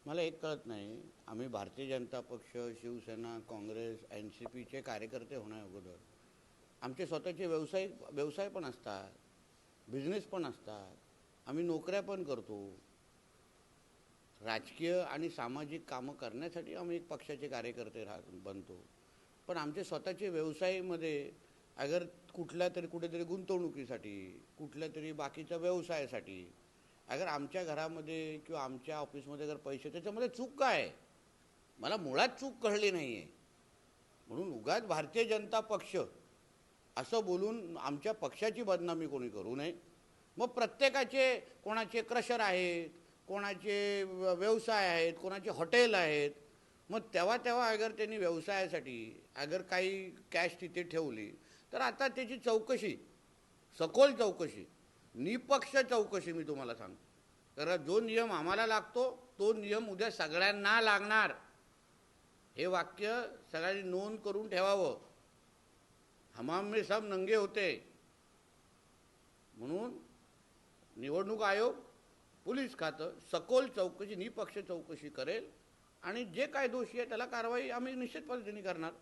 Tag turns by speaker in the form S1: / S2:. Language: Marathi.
S1: मला एक कळत नाही, आम्ही भारतीय जनता पक्ष, शिवसेना, काँग्रेस, NCPचे कार्यकर्ते होण्या अगोदर आमचे स्वतःचे व्यवसाय पण असतात, बिझनेस पण असतात, आम्ही नोकऱ्या पण करतो. राजकीय आणि सामाजिक कामं करण्यासाठी आम्ही एक पक्षाचे कार्यकर्ते बनतो. पण आमचे स्वतःचे व्यवसायामध्ये अगर कुठेतरी गुंतवणुकीसाठी, कुठल्या तरी बाकीच्या व्यवसायासाठी अगर आमच्या घरामध्ये किंवा आमच्या ऑफिसमध्ये अगर पैसे, त्याच्यामध्ये चूक काय आहे? मला मुळात चूक कळली नाही आहे. म्हणून उगाच भारतीय जनता पक्ष असं बोलून आमच्या पक्षाची बदनामी कोणी करू नये. मग प्रत्येकाचे, कोणाचे क्रशर आहेत, कोणाचे व्यवसाय आहेत, कोणाचे हॉटेल आहेत. मग तेव्हा अगर त्यांनी व्यवसायासाठी अगर काही कॅश तिथे ठेवली तर आता त्याची चौकशी, सखोल चौकशी, निपक्ष चौकशी मी तुम्हाला सांगतो. कारण जो नियम आम्हाला लागतो तो नियम उद्या सगळ्यांना लागणार. हे वाक्य सगळ्यांनी नोंद करून ठेवावं. हमाम में सब नंगे होते. म्हणून निवडणूक आयोग, पोलीस खातं सखोल चौकशी, निपक्ष चौकशी करेल आणि जे काय दोषी आहे त्याला कारवाई आम्ही निश्चित पद्धतीने करणार.